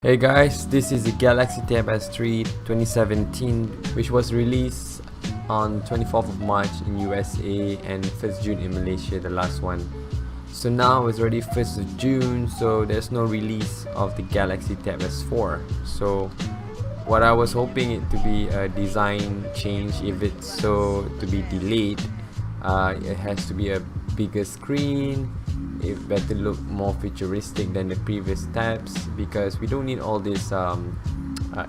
Hey guys, this is the Galaxy Tab S3 2017, which was released on 24th of March in USA and 1st June in Malaysia, the last one. So now it's already 1st of June, so there's no release of the Galaxy Tab S4. So what I was hoping it to be a design change, if it's so to be delayed, it has to be a bigger screen. It better look more futuristic than the previous tabs, because we don't need all these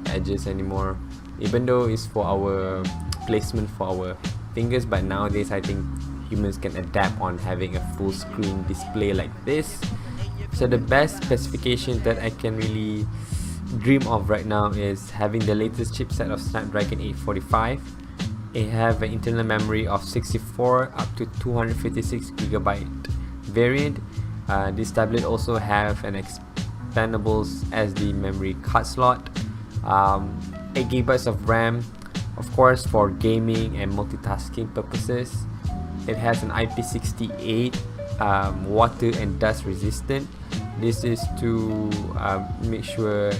edges anymore, even though it's for our placement for our fingers. But nowadays I think humans can adapt on having a full screen display like this. So the best specification that I can really dream of right now is having the latest chipset of Snapdragon 845. It have an internal memory of 64 up to 256GB variant. This tablet also have an expandable SD memory card slot, 8GB of RAM, of course for gaming and multitasking purposes. It has an IP68 water and dust resistant. This is to make sure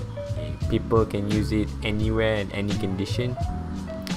people can use it anywhere in any condition.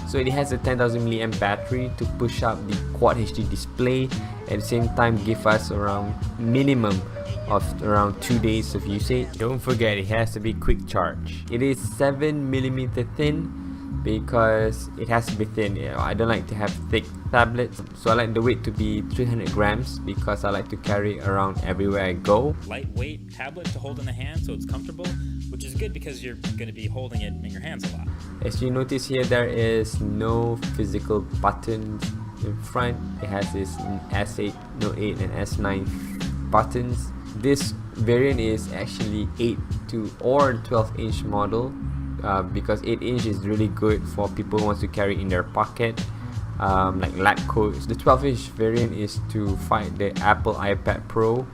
So it has a 10,000 mAh battery to push up the Quad HD display, at the same time give us around minimum of around 2 days of usage. Don't forget, it has to be quick charge. It is 7mm thin because it has to be thin. I don't like to have thick tablets, so I like the weight to be 300 grams because I like to carry around everywhere I go. Lightweight tablet to hold in the hand, so it's comfortable, which is good because you're going to be holding it in your hands a lot. As you notice here, there is no physical buttons in front. It has this S8, Note 8 and S9 buttons. This variant is actually 8 to or 12-inch model, because 8-inch is really good for people who wants to carry in their pocket, like lab coats. The 12-inch variant is to fight the Apple iPad Pro,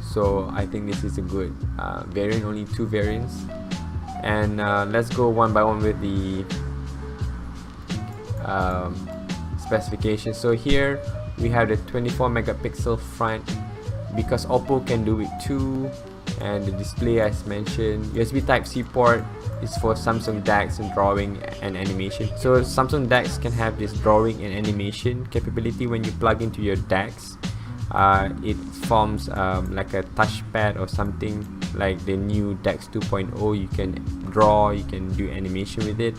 so I think this is a good variant. Only 2 variants. And let's go one by one with the specifications. So here we have the 24 megapixel front, because Oppo can do it too. And the display, as mentioned, USB Type-C port is for Samsung DeX and drawing and animation. So Samsung DeX can have this drawing and animation capability. When you plug into your DeX, it forms like a touchpad or something, like the new DeX 2.0. You can draw, you can do animation with it.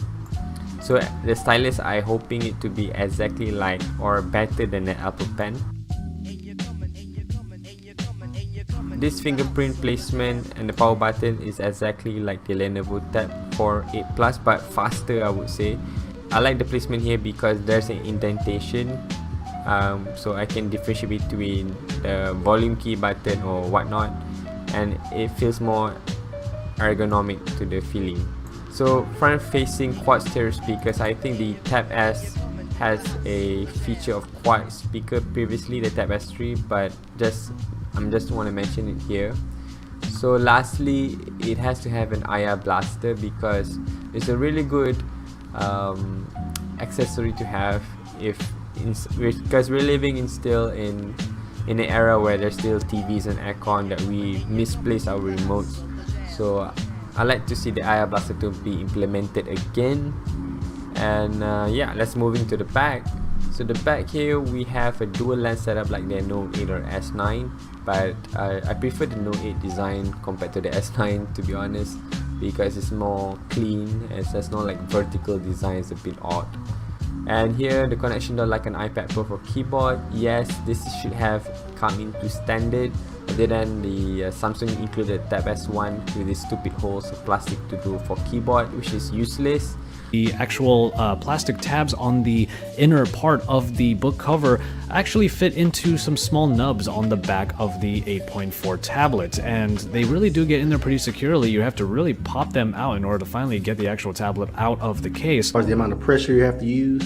So the stylus, I hoping it to be exactly like or better than the Apple Pen. This fingerprint placement and the power button is exactly like the Lenovo Tab 4 8 Plus, but faster, I would say. I like the placement here because there's an indentation, so I can differentiate between the volume key button or whatnot, and it feels more ergonomic to the feeling. So front facing quad stereo speakers. I think the Tab S has a feature of quad speaker previously, the Tab S3, but I'm just want to mention it here. So lastly, it has to have an IR blaster because it's a really good accessory to have, because we're living in still in an era where there's still TVs and aircon that we misplace our remotes. So I like to see the IR blaster to be implemented again. And yeah, let's move into the back. So the back here we have a dual lens setup like the Note 8 or S9, but I prefer the Note 8 design compared to the S9, to be honest, because it's more clean. There's no like vertical design, it's a bit odd. And here the connection door like an iPad Pro for keyboard. Yes, this should have come into standard, other than the Samsung included Tab S1 with these stupid holes of plastic to do for keyboard, which is useless. The actual plastic tabs on the inner part of the book cover actually fit into some small nubs on the back of the 8.4 tablet, and they really do get in there pretty securely. You have to really pop them out in order to finally get the actual tablet out of the case. The amount of pressure you have to use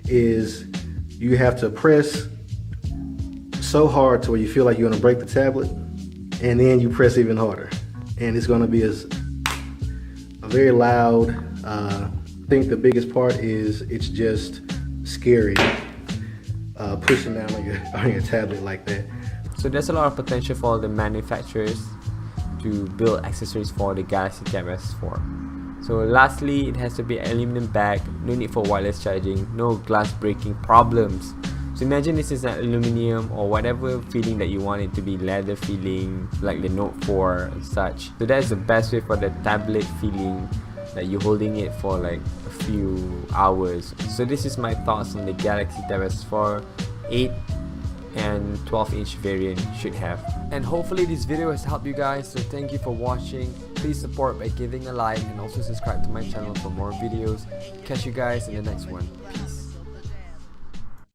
is you have to press so hard to where you feel like you're going to break the tablet, and then you press even harder, and it's going to be a very loud. I think the biggest part is it's just scary pushing down on your tablet like that. So there's a lot of potential for the manufacturers to build accessories for the Galaxy Tab S4. So lastly, it has to be aluminum back, no need for wireless charging, no glass breaking problems. So imagine this is an aluminum or whatever feeling that you want it to be, leather feeling like the Note 4 and such. So that's the best way for the tablet feeling, that you're holding it for like a few hours. So this is my thoughts on the Galaxy Tab S4. 8 and 12-inch variant should have. And hopefully this video has helped you guys, so thank you for watching. Please support by giving a like and also subscribe to my channel for more videos. Catch you guys in the next one. Peace.